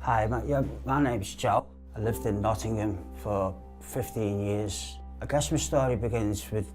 Hi, my name's Joe. I lived in Nottingham for 15 years. I guess my story begins with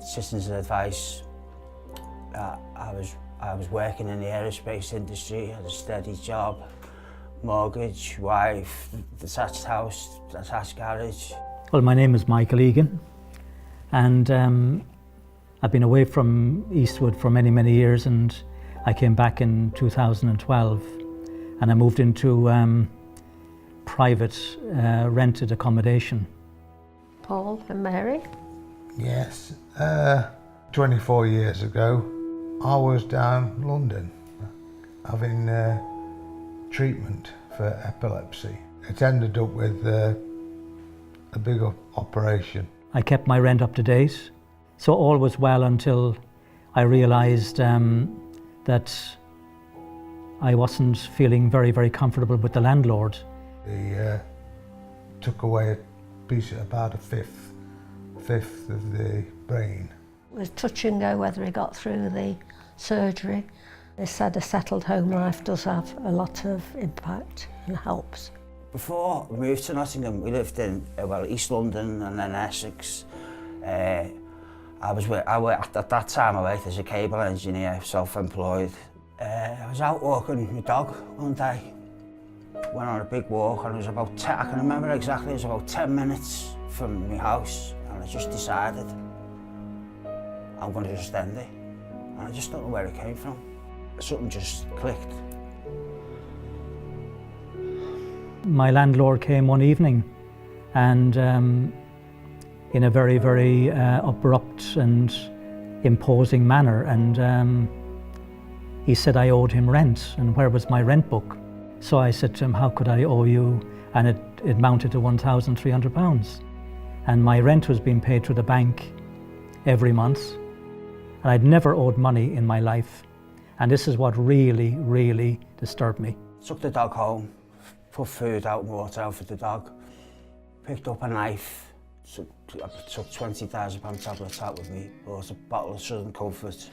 Citizens Advice. I was working in the aerospace industry, had a steady job, mortgage, wife, detached house, detached garage. Well, my name is Michael Egan, and I've been away from Eastwood for many, many years, and I came back in 2012, and I moved into private rented accommodation. Paul and Mary? Yes, 24 years ago, I was down London having treatment for epilepsy. It ended up with a big operation. I kept my rent up to date, so all was well until I realised that I wasn't feeling very, very comfortable with the landlord. He took away a piece, about a fifth of the brain. It was touch and go whether he got through the surgery. They said a settled home life does have a lot of impact and helps. Before we moved to Nottingham, we lived in East London and then Essex. At that time I worked as a cable engineer, self-employed. I was out walking my dog one day. Went on a big walk and it was about 10, I can remember exactly, it was about 10 minutes from my house, and I just decided I'm going to just end it. And I just don't know where it came from. Something just clicked. My landlord came one evening and in a very, very abrupt and imposing manner, and he said I owed him rent, and where was my rent book? So I said to him, how could I owe you? And it mounted to £1,300. And my rent was being paid through the bank every month. And I'd never owed money in my life. And this is what really, really disturbed me. Took the dog home, put food out and water out for the dog, picked up a knife, took £20,000 tablets out with me, bought a bottle of Southern Comfort,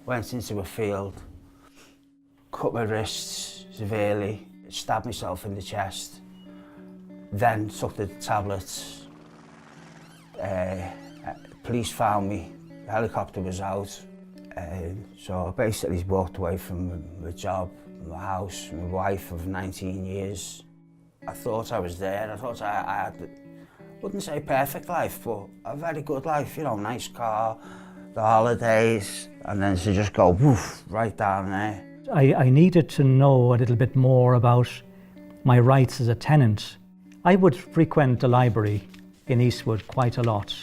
went into a field, cut my wrists severely, stabbed myself in the chest, then took the tablets. Police found me, the helicopter was out, so I basically walked away from my job, my house, my wife of 19 years. I thought I was there, I thought I had, wouldn't say perfect life, but a very good life, you know, nice car, the holidays, and then to just go woof, right down there. I needed to know a little bit more about my rights as a tenant. I would frequent the library in Eastwood quite a lot.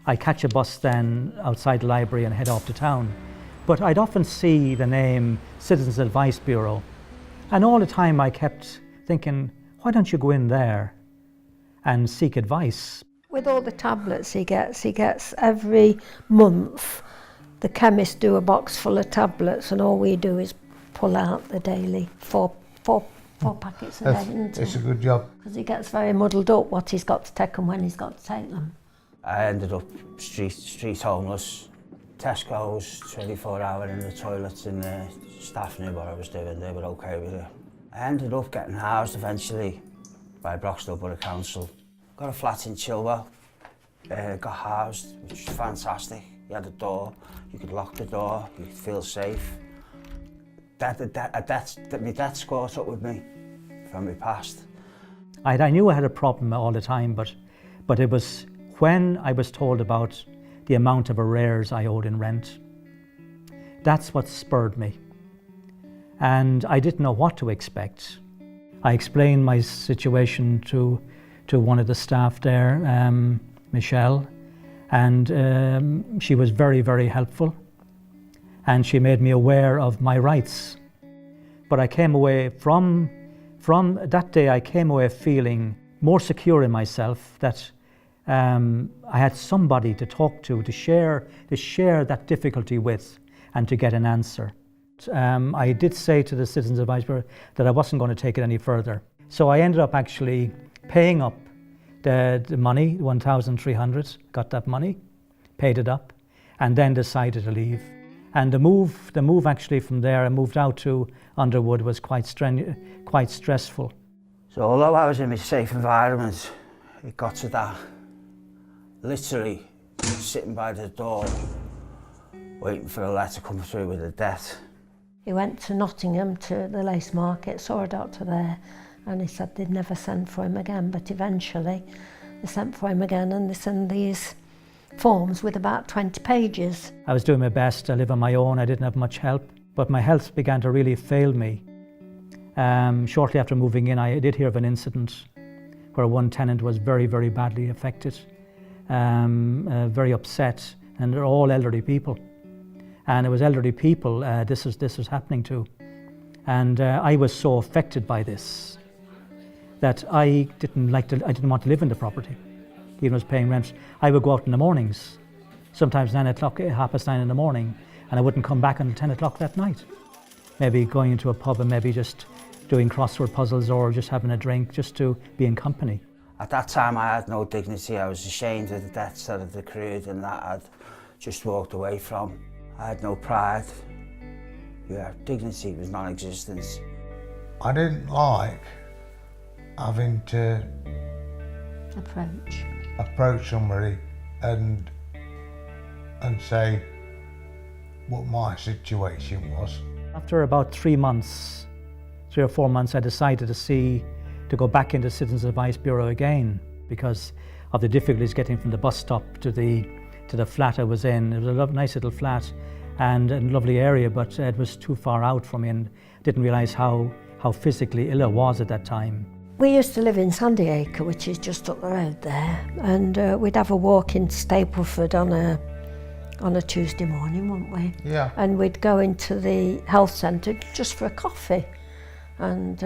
I'd catch a bus then outside the library and head off to town. But I'd often see the name Citizens Advice Bureau, and all the time I kept thinking, why don't you go in there and seek advice? With all the tablets he gets every month, the chemists do a box full of tablets, and all we do is pull out the daily four packets a day, isn't it? It's a good job. Because he gets very muddled up what he's got to take and when he's got to take them. I ended up street homeless. Tesco's, 24-hour in the toilets, and the staff knew what I was doing, they were okay with it. I ended up getting housed eventually by Broxtowe Borough Council. Got a flat in Chilwell, got housed, which was fantastic. You had a door, you could lock the door, you could feel safe. My debts caught up with me from my past. I knew I had a problem all the time, but it was when I was told about the amount of arrears I owed in rent. That's what spurred me. And I didn't know what to expect. I explained my situation to one of the staff there, Michelle, and she was very, very helpful. And she made me aware of my rights. But I came away from that day, I came away feeling more secure in myself, that I had somebody to talk to share that difficulty with, and to get an answer. I did say to the Citizens Advice Bureau that I wasn't going to take it any further. So I ended up actually paying up the money, 1,300, got that money, paid it up, and then decided to leave. And the move actually from there, I moved out to Underwood, was quite stressful. So although I was in a safe environment, it got to that, literally sitting by the door, waiting for a letter to come through with a debt. He went to Nottingham to the lace market, saw a doctor there, and he said they'd never send for him again, but eventually they sent for him again, and they sent these forms with about 20 pages. I was doing my best. I live on my own. I didn't have much help, but my health began to really fail me. Shortly after moving in, I did hear of an incident where one tenant was very, very badly affected, very upset, and they're all elderly people. And it was elderly people this was happening to. And I was so affected by this that I didn't want to live in the property, even was paying rent. I would go out in the mornings, sometimes 9 o'clock, 9:30 in the morning, and I wouldn't come back until 10 o'clock that night. Maybe going into a pub and maybe just doing crossword puzzles or just having a drink just to be in company. At that time I had no dignity. I was ashamed of the debts that had accrued and that I'd just walked away from. I had no pride. Yeah, dignity was non-existent. I didn't like having to approach somebody and say what my situation was. After about 3 or 4 months, I decided to go back into Citizens Advice Bureau again because of the difficulties getting from the bus stop to the flat I was in. It was a nice little flat and a lovely area, but it was too far out for me and didn't realise how physically ill I was at that time. We used to live in Sandy Acre, which is just up the road there, and we'd have a walk in Stapleford on a Tuesday morning, wouldn't we? Yeah. And we'd go into the health centre just for a coffee, and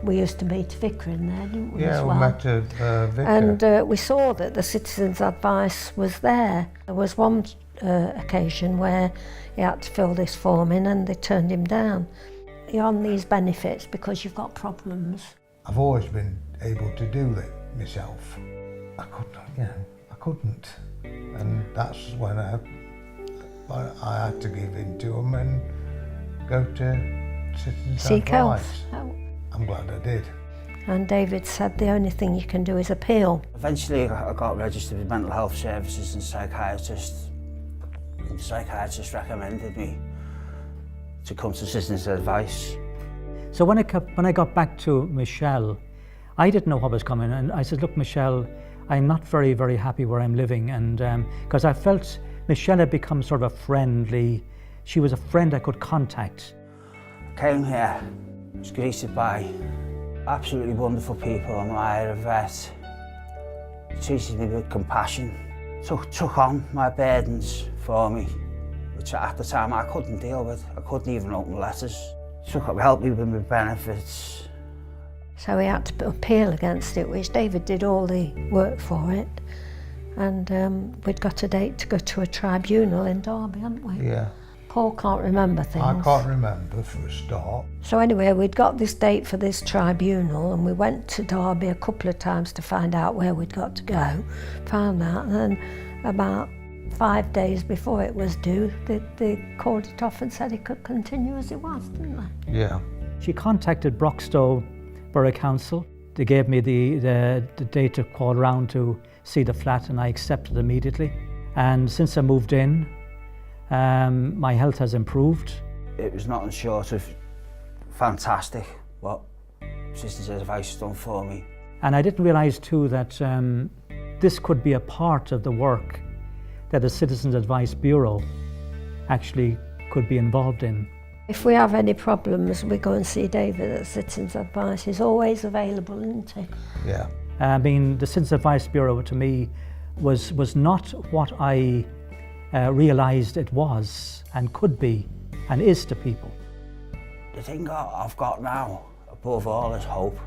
we used to meet Vicar in there, didn't we? Yeah, as well? we met Vicar. And we saw that the Citizens Advice was there. There was one occasion where he had to fill this form in and they turned him down. You're on these benefits because you've got problems. I've always been able to do it myself. I couldn't. And that's when I had to give in to them and go to Citizens Seek Advice. help. I'm glad I did. And David said the only thing you can do is appeal. Eventually I got registered with mental health services and psychiatrists. And the psychiatrist recommended me to come to Citizens Advice. So when I got back to Michelle, I didn't know what was coming, and I said, look, Michelle, I'm not very, very happy where I'm living, and because I felt Michelle had become sort of she was a friend I could contact. I came here, was greeted by absolutely wonderful people. I'm a vet. Treated me with compassion, took on my burdens for me, which at the time I couldn't deal with. I couldn't even open letters. Helped me with my benefits. So we had to appeal against it, which David did all the work for it. And we'd got a date to go to a tribunal in Derby, hadn't we? Yeah. Paul can't remember things. I can't remember for a start. So anyway, we'd got this date for this tribunal and we went to Derby a couple of times to find out where we'd got to go. Found that, and then about 5 days before it was due, they called it off and said it could continue as it was, didn't they? Yeah. She contacted Broxtowe Borough Council. They gave me the date to call round to see the flat, and I accepted immediately. And since I moved in, my health has improved. It was nothing short of fantastic what Citizens Advice has done for me. And I didn't realise too that this could be a part of the work that the Citizens Advice Bureau actually could be involved in. If we have any problems, we go and see David at Citizens Advice. He's always available, isn't he? Yeah. I mean, the Citizens Advice Bureau to me was not what I realised it was and could be and is to people. The thing I've got now, above all, is hope.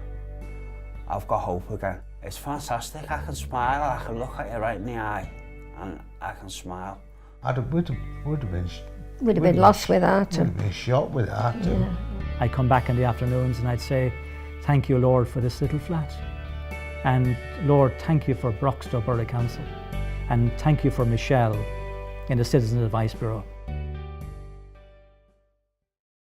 I've got hope again. It's fantastic. I can smile, I can look at you right in the eye and I can smile. We'd have been lost without him. We'd have been shot without him. Yeah. I'd come back in the afternoons and I'd say, thank you, Lord, for this little flat. And Lord, thank you for Broxtowe Borough Council. And thank you for Michelle in the Citizens Advice Bureau.